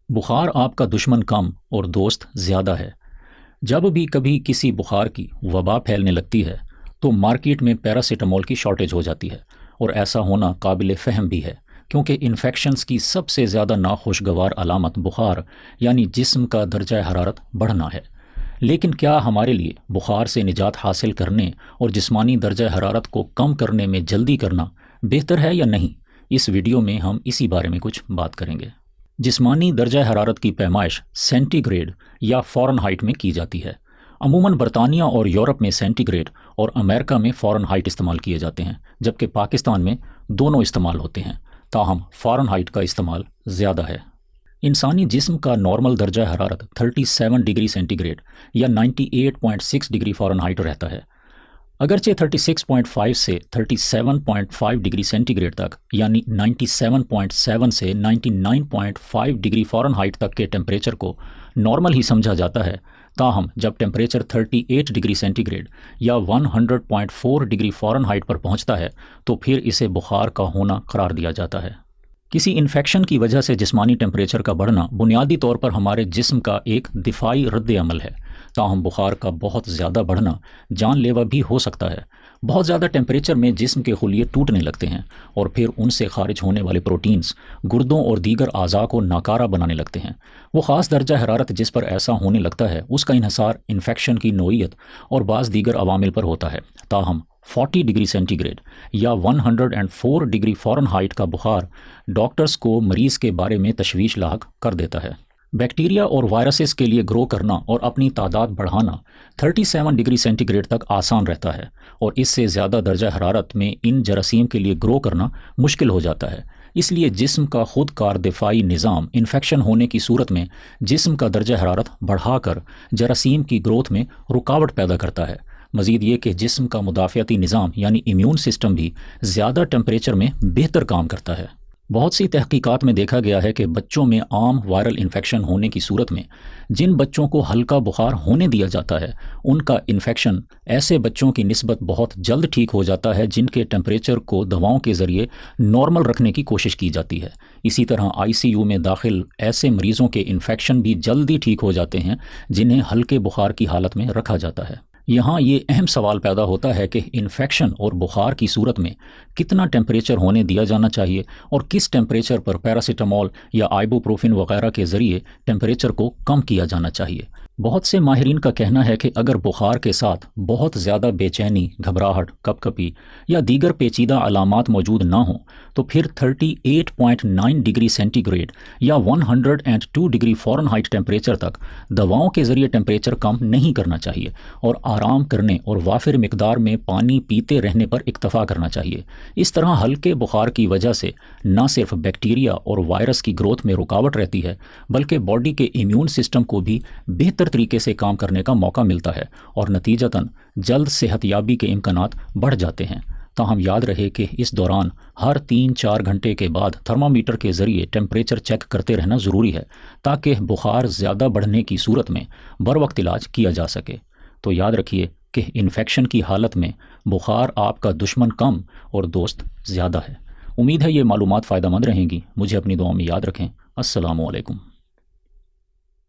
بخار آپ کا دشمن کم اور دوست زیادہ ہے۔ جب بھی کبھی کسی بخار کی وبا پھیلنے لگتی ہے تو مارکیٹ میں پیراسیٹامول کی شارٹیج ہو جاتی ہے، اور ایسا ہونا قابل فہم بھی ہے کیونکہ انفیکشنز کی سب سے زیادہ ناخوشگوار علامت بخار یعنی جسم کا درجہ حرارت بڑھنا ہے۔ لیکن کیا ہمارے لیے بخار سے نجات حاصل کرنے اور جسمانی درجہ حرارت کو کم کرنے میں جلدی کرنا بہتر ہے یا نہیں؟ اس ویڈیو میں ہم اسی بارے میں کچھ بات کریں گے۔ جسمانی درجہ حرارت کی پیمائش سینٹی گریڈ یا فارن ہائٹ میں کی جاتی ہے۔ عموماً برطانیہ اور یورپ میں سینٹی گریڈ اور امریکہ میں فارن ہائٹ استعمال کیے جاتے ہیں، جبکہ پاکستان میں دونوں استعمال ہوتے ہیں، تاہم فارن ہائٹ کا استعمال زیادہ ہے۔ انسانی جسم کا نارمل درجہ حرارت 37 ڈگری سینٹی گریڈ یا 98.6 ڈگری فارن ہائٹ رہتا ہے۔ اگرچہ 36.5 سے 37.5 ڈگری سینٹی گریڈ تک یعنی 97.7 سے 99.5 ڈگری فارن ہائٹ تک کے ٹیمپریچر کو نارمل ہی سمجھا جاتا ہے، تاہم جب ٹیمپریچر 38 ڈگری سینٹی گریڈ یا 100.4 ڈگری فارن ہائٹ پر پہنچتا ہے تو پھر اسے بخار کا ہونا قرار دیا جاتا ہے۔ کسی انفیکشن کی وجہ سے جسمانی ٹیمپریچر کا بڑھنا بنیادی طور پر ہمارے جسم کا ایک دفاعی رد عمل ہے، تاہم بخار کا بہت زیادہ بڑھنا جان لیوا بھی ہو سکتا ہے۔ بہت زیادہ ٹیمپریچر میں جسم کے خلیے ٹوٹنے لگتے ہیں اور پھر ان سے خارج ہونے والے پروٹینز گردوں اور دیگر اعضاء کو ناکارہ بنانے لگتے ہیں۔ وہ خاص درجہ حرارت جس پر ایسا ہونے لگتا ہے اس کا انحصار انفیکشن کی نوعیت اور بعض دیگر عوامل پر ہوتا ہے، تاہم 40 ڈگری سینٹی گریڈ یا 104 ڈگری فارن ہائٹ کا بخار ڈاکٹرز کو مریض کے بارے میں تشویش لاحق کر دیتا ہے۔ بیکٹیریا اور وائرسز کے لیے گرو کرنا اور اپنی تعداد بڑھانا 37 ڈگری سینٹی گریڈ تک آسان رہتا ہے، اور اس سے زیادہ درجہ حرارت میں ان جراثیم کے لیے گرو کرنا مشکل ہو جاتا ہے۔ اس لیے جسم کا خود کار دفاعی نظام انفیکشن ہونے کی صورت میں جسم کا درجہ حرارت بڑھا کر جراثیم کی گروتھ میں رکاوٹ پیدا کرتا ہے۔ مزید یہ کہ جسم کا مدافعتی نظام یعنی امیون سسٹم بھی زیادہ ٹیمپریچر میں بہتر کام کرتا ہے۔ بہت سی تحقیقات میں دیکھا گیا ہے کہ بچوں میں عام وائرل انفیکشن ہونے کی صورت میں جن بچوں کو ہلکا بخار ہونے دیا جاتا ہے ان کا انفیکشن ایسے بچوں کی نسبت بہت جلد ٹھیک ہو جاتا ہے جن کے ٹیمپریچر کو دواؤں کے ذریعے نارمل رکھنے کی کوشش کی جاتی ہے۔ اسی طرح ICU میں داخل ایسے مریضوں کے انفیکشن بھی جلدی ٹھیک ہو جاتے ہیں جنہیں ہلکے بخار کی حالت میں رکھا جاتا ہے۔ یہاں یہ اہم سوال پیدا ہوتا ہے کہ انفیکشن اور بخار کی صورت میں کتنا ٹیمپریچر ہونے دیا جانا چاہیے اور کس ٹیمپریچر پر پیراسیٹامول یا آئبوپروفین وغیرہ کے ذریعے ٹیمپریچر کو کم کیا جانا چاہیے۔ بہت سے ماہرین کا کہنا ہے کہ اگر بخار کے ساتھ بہت زیادہ بے چینی، گھبراہٹ، کپ کپی یا دیگر پیچیدہ علامات موجود نہ ہوں تو پھر 38.9 ڈگری سینٹی گریڈ یا 102 ڈگری فارن ہائٹ ٹیمپریچر تک دواؤں کے ذریعے ٹیمپریچر کم نہیں کرنا چاہیے اور آرام کرنے اور وافر مقدار میں پانی پیتے رہنے پر اکتفا کرنا چاہیے۔ اس طرح ہلکے بخار کی وجہ سے نہ صرف بیکٹیریا اور وائرس کی گروتھ میں رکاوٹ رہتی ہے بلکہ باڈی کے امیون سسٹم کو بھی بہتر طریقے سے کام کرنے کا موقع ملتا ہے اور نتیجتاً جلد صحت یابی کے امکانات بڑھ جاتے ہیں۔ تاہم یاد رہے کہ اس دوران ہر 3-4 گھنٹے کے بعد تھرمامیٹر کے ذریعے ٹیمپریچر چیک کرتے رہنا ضروری ہے تاکہ بخار زیادہ بڑھنے کی صورت میں بروقت علاج کیا جا سکے۔ تو یاد رکھیے کہ انفیکشن کی حالت میں بخار آپ کا دشمن کم اور دوست زیادہ ہے۔ امید ہے یہ معلومات فائدہ مند رہیں گی۔ مجھے اپنی دعاؤں میں یاد رکھیں۔ السلام علیکم۔